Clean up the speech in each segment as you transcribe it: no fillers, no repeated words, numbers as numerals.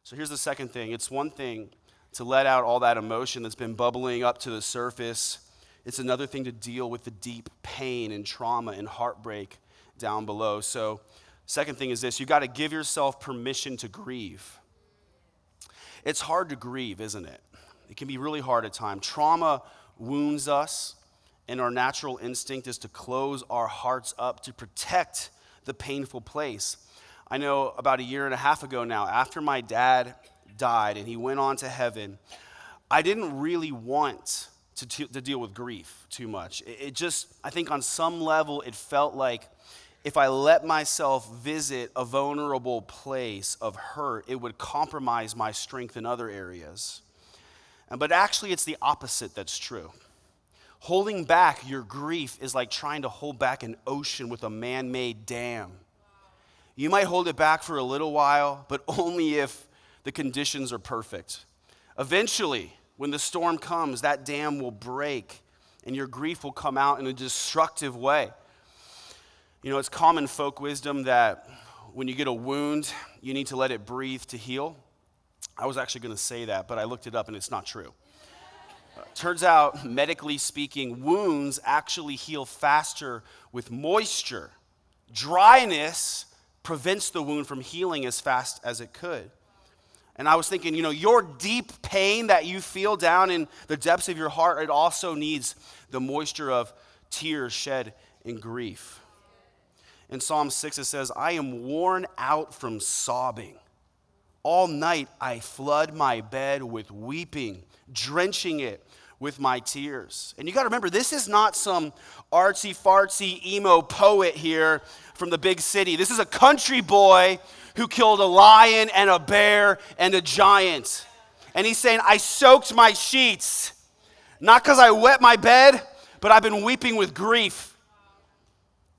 So here's the second thing. It's one thing to let out all that emotion that's been bubbling up to the surface. It's another thing to deal with the deep pain and trauma and heartbreak down below. So second thing is this. You got to give yourself permission to grieve. It's hard to grieve, isn't it? It can be really hard at times. Trauma wounds us, and our natural instinct is to close our hearts up to protect the painful place. I know about 1.5 years ago now, after my dad died and he went on to heaven, I didn't really want to deal with grief too much. It just, I think on some level, it felt like if I let myself visit a vulnerable place of hurt, it would compromise my strength in other areas. But actually, it's the opposite that's true. Holding back your grief is like trying to hold back an ocean with a man-made dam. You might hold it back for a little while, but only if the conditions are perfect. Eventually, when the storm comes, that dam will break and your grief will come out in a destructive way. You know, it's common folk wisdom that when you get a wound, you need to let it breathe to heal. I was actually going to say that, but I looked it up and it's not true. Turns out, medically speaking, wounds actually heal faster with moisture. Dryness prevents the wound from healing as fast as it could. And I was thinking, you know, your deep pain that you feel down in the depths of your heart, it also needs the moisture of tears shed in grief. In Psalm 6, it says, I am worn out from sobbing. All night I flood my bed with weeping, drenching it with my tears. And you got to remember, this is not some artsy-fartsy emo poet here from the big city. This is a country boy who killed a lion and a bear and a giant. And he's saying, I soaked my sheets, not because I wet my bed, but I've been weeping with grief.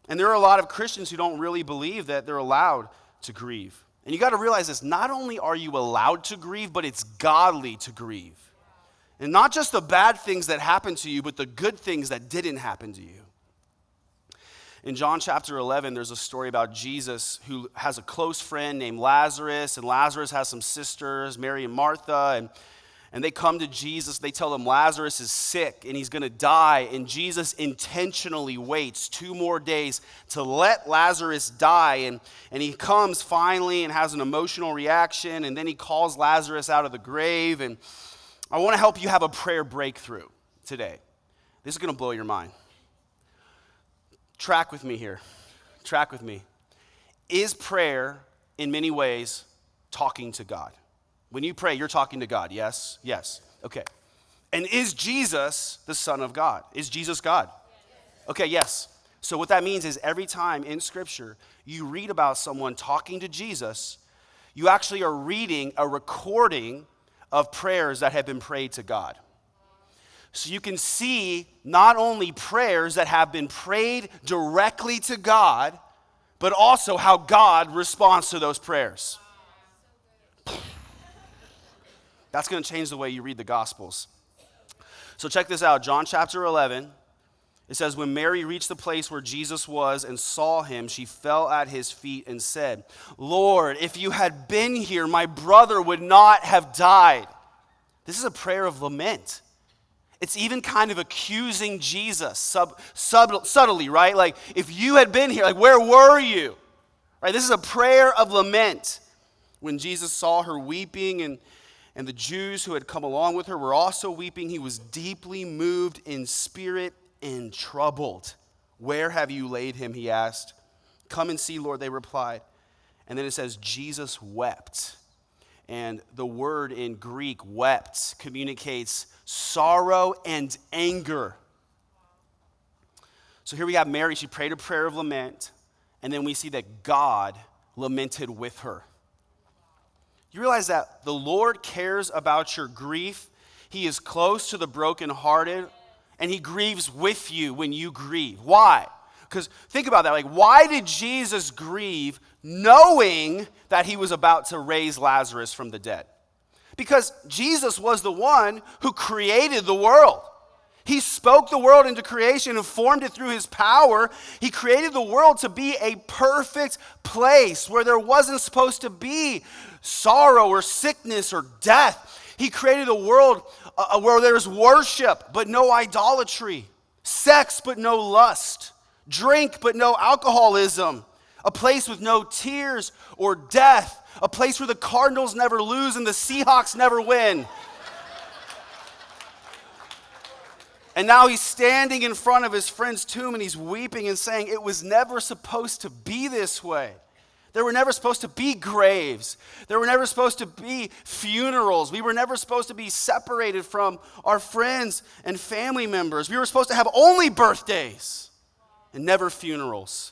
And there are a lot of Christians who don't really believe that they're allowed to grieve. And you got to realize this, not only are you allowed to grieve, but it's godly to grieve. And not just the bad things that happened to you, but the good things that didn't happen to you. In John chapter 11, there's a story about Jesus who has a close friend named Lazarus, and Lazarus has some sisters, Mary and Martha, and they come to Jesus. They tell him Lazarus is sick and he's going to die, and Jesus intentionally waits 2 more days to let Lazarus die, and he comes finally and has an emotional reaction, and then he calls Lazarus out of the grave. And I want to help you have a prayer breakthrough today. This is going to blow your mind. Track with me here. Track with me. Is prayer, in many ways, talking to God? When you pray, you're talking to God, yes? Yes. Okay. And is Jesus the Son of God? Is Jesus God? Okay, yes. So what that means is every time in Scripture you read about someone talking to Jesus, you actually are reading a recording of prayers that have been prayed to God. So you can see not only prayers that have been prayed directly to God, but also how God responds to those prayers. That's going to change the way you read the Gospels. So check this out. John chapter 11, it says, when Mary reached the place where Jesus was and saw him, she fell at his feet and said, Lord, if you had been here, my brother would not have died. This is a prayer of lament. It's even kind of accusing Jesus subtly, right? Like, if you had been here, like, where were you? Right? This is a prayer of lament. When Jesus saw her weeping and the Jews who had come along with her were also weeping, he was deeply moved in spirit and troubled. Where have you laid him, he asked. Come and see, Lord, they replied. And then it says, Jesus wept. And the word in Greek, wept, communicates sorrow and anger. So here we have Mary. She prayed a prayer of lament. And then we see that God lamented with her. You realize that the Lord cares about your grief. He is close to the brokenhearted, and he grieves with you when you grieve. Why? Because think about that. Like, why did Jesus grieve knowing that he was about to raise Lazarus from the dead? Because Jesus was the one who created the world. He spoke the world into creation and formed it through his power. He created the world to be a perfect place where there wasn't supposed to be sorrow or sickness or death. He created a world where there's worship but no idolatry, sex but no lust, drink but no alcoholism, a place with no tears or death, a place where the Cardinals never lose and the Seahawks never win. And now he's standing in front of his friend's tomb and he's weeping and saying, it was never supposed to be this way. There were never supposed to be graves. There were never supposed to be funerals. We were never supposed to be separated from our friends and family members. We were supposed to have only birthdays and never funerals.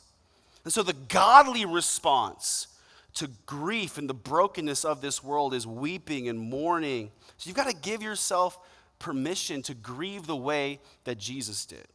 And so the godly response to grief and the brokenness of this world is weeping and mourning. So you've got to give yourself permission to grieve the way that Jesus did.